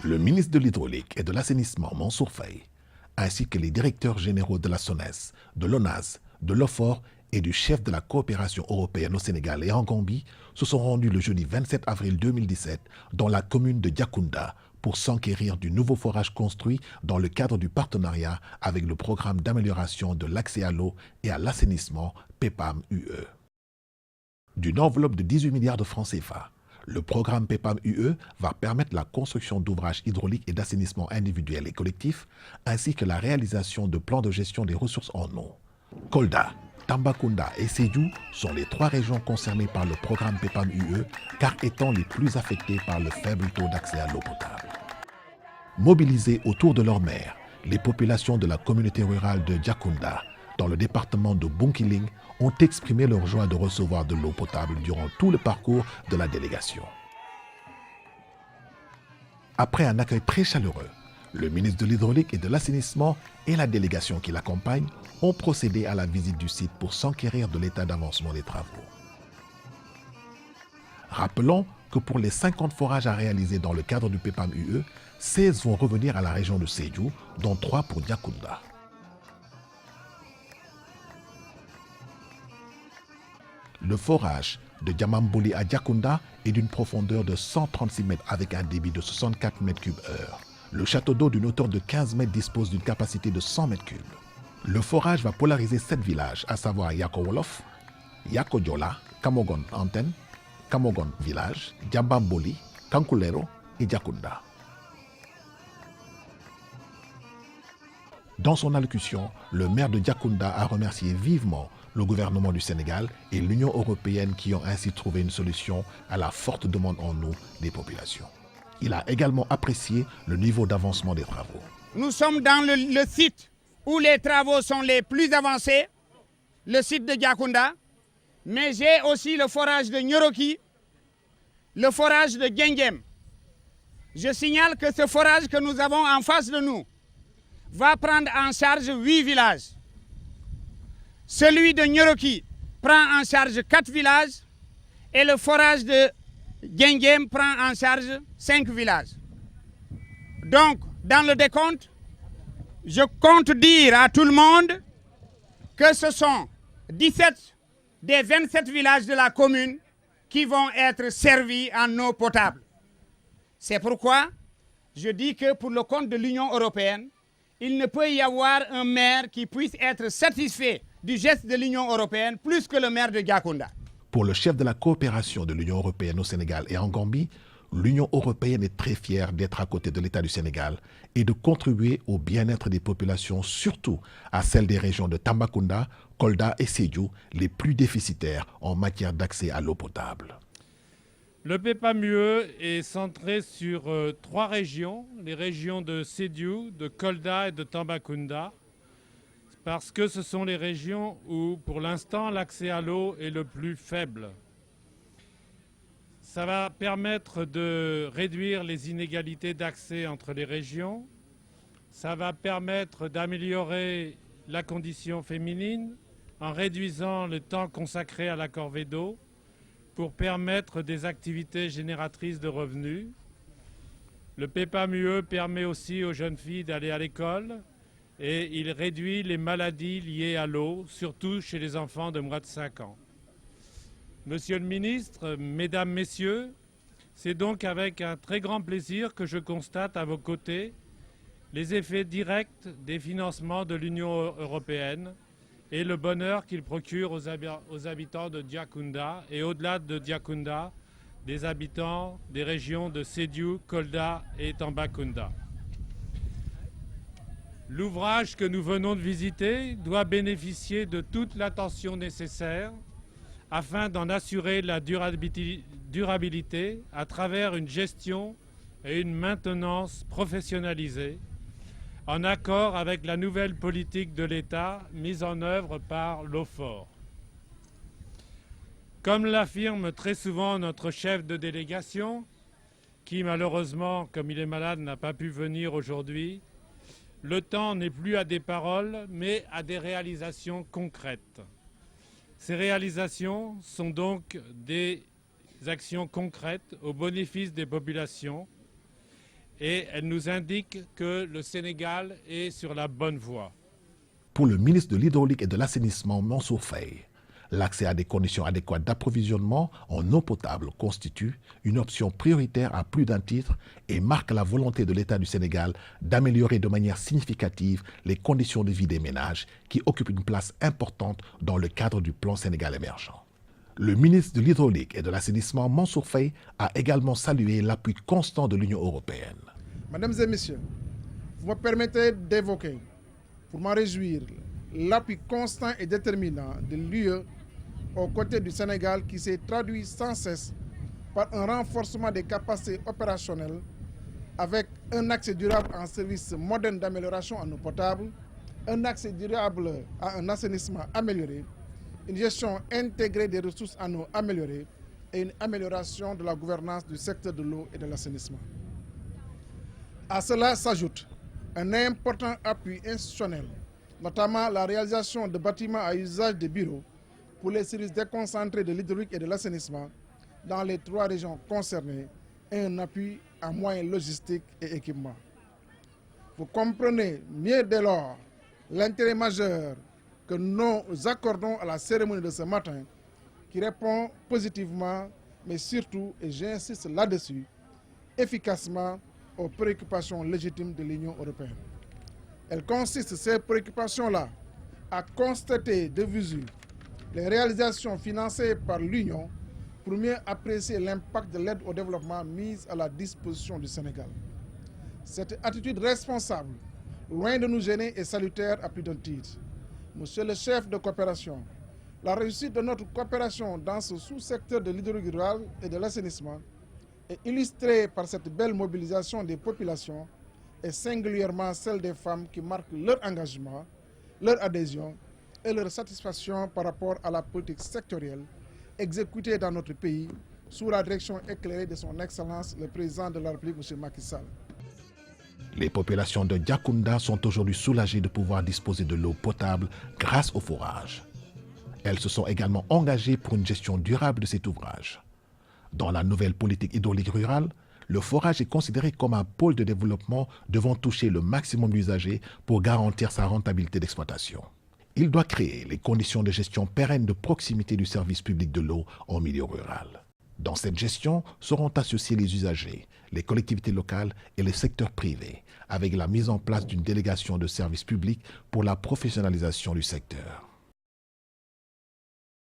Le ministre de l'Hydraulique et de l'Assainissement, Mansour Faye, ainsi que les directeurs généraux de la SONES, de l'ONAS, de l'OFOR et du chef de la coopération européenne au Sénégal et en Gambie se sont rendus le jeudi 27 avril 2017 dans la commune de Diakounda pour s'enquérir du nouveau forage construit dans le cadre du partenariat avec le programme d'amélioration de l'accès à l'eau et à l'assainissement PEPAM-UE. D'une enveloppe de 18 milliards de francs CFA, le programme PEPAM-UE va permettre la construction d'ouvrages hydrauliques et d'assainissement individuels et collectifs, ainsi que la réalisation de plans de gestion des ressources en eau. Kolda, Tambacounda et Sédhiou sont les 3 régions concernées par le programme PEPAM-UE, car étant les plus affectées par le faible taux d'accès à l'eau potable. Mobilisées autour de leur maire, les populations de la communauté rurale de Diakounda, dans le département de Bunkiling, ont exprimé leur joie de recevoir de l'eau potable durant tout le parcours de la délégation. Après un accueil très chaleureux, le ministre de l'Hydraulique et de l'Assainissement et la délégation qui l'accompagne ont procédé à la visite du site pour s'enquérir de l'état d'avancement des travaux. Rappelons que pour les 50 forages à réaliser dans le cadre du PEPAM-UE, 16 vont revenir à la région de Sédhiou, dont 3 pour Diakounda. Le forage de Diamamboli à Diakounda est d'une profondeur de 136 mètres avec un débit de 64 mètres cubes heure. Le château d'eau d'une hauteur de 15 mètres dispose d'une capacité de 100 mètres cubes. Le forage va polariser 7 villages, à savoir Yako Wolof, Yako Diola, Kamogon Antenne, Kamogon Village, Diambamboli, Kankulero et Diakounda. Dans son allocution, le maire de Diakounda a remercié vivement le gouvernement du Sénégal et l'Union européenne qui ont ainsi trouvé une solution à la forte demande en eau des populations. Il a également apprécié le niveau d'avancement des travaux. Nous sommes dans le site où les travaux sont les plus avancés, le site de Diakounda, mais j'ai aussi le forage de Nyoroki, le forage de Gengem. Je signale que ce forage que nous avons en face de nous va prendre en charge 8 villages. Celui de Nyoroki prend en charge 4 villages et le forage de Gengem prend en charge 5 villages. Donc, dans le décompte, je compte dire à tout le monde que ce sont 17 des 27 villages de la commune qui vont être servis en eau potable. C'est pourquoi je dis que pour le compte de l'Union européenne, il ne peut y avoir un maire qui puisse être satisfait du geste de l'Union européenne plus que le maire de Diakounda. Pour le chef de la coopération de l'Union européenne au Sénégal et en Gambie, l'Union européenne est très fière d'être à côté de l'État du Sénégal et de contribuer au bien-être des populations, surtout à celles des régions de Tambacounda, Kolda et Sédhiou, les plus déficitaires en matière d'accès à l'eau potable. Le PEPAM-UE est centré sur 3 régions, les régions de Sédhiou, de Kolda et de Tambacounda, parce que ce sont les régions où, pour l'instant, l'accès à l'eau est le plus faible. Ça va permettre de réduire les inégalités d'accès entre les régions. Ça va permettre d'améliorer la condition féminine en réduisant le temps consacré à la corvée d'eau pour permettre des activités génératrices de revenus. Le PEPAM-UE permet aussi aux jeunes filles d'aller à l'école et il réduit les maladies liées à l'eau, surtout chez les enfants de moins de 5 ans. Monsieur le ministre, mesdames, messieurs, c'est donc avec un très grand plaisir que je constate à vos côtés les effets directs des financements de l'Union européenne et le bonheur qu'il procure aux habitants de Diakounda et au-delà de Diakounda, des habitants des régions de Sédhiou, Kolda et Tambacounda. L'ouvrage que nous venons de visiter doit bénéficier de toute l'attention nécessaire afin d'en assurer la durabilité à travers une gestion et une maintenance professionnalisées, en accord avec la nouvelle politique de l'État mise en œuvre par l'OFOR. Comme l'affirme très souvent notre chef de délégation, qui malheureusement, comme il est malade, n'a pas pu venir aujourd'hui, le temps n'est plus à des paroles, mais à des réalisations concrètes. Ces réalisations sont donc des actions concrètes au bénéfice des populations et elle nous indique que le Sénégal est sur la bonne voie. Pour le ministre de l'Hydraulique et de l'Assainissement, Mansour Faye, l'accès à des conditions adéquates d'approvisionnement en eau potable constitue une option prioritaire à plus d'un titre et marque la volonté de l'État du Sénégal d'améliorer de manière significative les conditions de vie des ménages qui occupent une place importante dans le cadre du plan Sénégal émergent. Le ministre de l'Hydraulique et de l'Assainissement, Mansour Faye, a également salué l'appui constant de l'Union européenne. Mesdames et messieurs, vous me permettez d'évoquer, pour m'en réjouir, l'appui constant et déterminant de l'UE aux côtés du Sénégal qui s'est traduit sans cesse par un renforcement des capacités opérationnelles avec un accès durable en services modernes d'amélioration en eau potable, un accès durable à un assainissement amélioré, une gestion intégrée des ressources en eau améliorée et une amélioration de la gouvernance du secteur de l'eau et de l'assainissement. À cela s'ajoute un important appui institutionnel, notamment la réalisation de bâtiments à usage de bureaux pour les services déconcentrés de l'hydraulique et de l'assainissement dans les 3 régions concernées et un appui en moyens logistiques et équipements. Vous comprenez mieux dès lors l'intérêt majeur que nous accordons à la cérémonie de ce matin qui répond positivement, mais surtout, et j'insiste là-dessus, efficacement aux préoccupations légitimes de l'Union européenne. Elle consiste, ces préoccupations-là, à constater de visu les réalisations financées par l'Union pour mieux apprécier l'impact de l'aide au développement mise à la disposition du Sénégal. Cette attitude responsable, loin de nous gêner, est salutaire à plus d'un titre. Monsieur le chef de coopération, la réussite de notre coopération dans ce sous-secteur de l'hydraulique rurale et de l'assainissement est illustrée par cette belle mobilisation des populations et singulièrement celle des femmes qui marquent leur engagement, leur adhésion et leur satisfaction par rapport à la politique sectorielle exécutée dans notre pays sous la direction éclairée de son Excellence le Président de la République, M. Macky Sall. Les populations de Diakounda sont aujourd'hui soulagées de pouvoir disposer de l'eau potable grâce au forage. Elles se sont également engagées pour une gestion durable de cet ouvrage. Dans la nouvelle politique hydraulique rurale, le forage est considéré comme un pôle de développement devant toucher le maximum d'usagers pour garantir sa rentabilité d'exploitation. Il doit créer les conditions de gestion pérenne de proximité du service public de l'eau en milieu rural. Dans cette gestion seront associés les usagers, les collectivités locales et les secteurs privés, avec la mise en place d'une délégation de services publics pour la professionnalisation du secteur.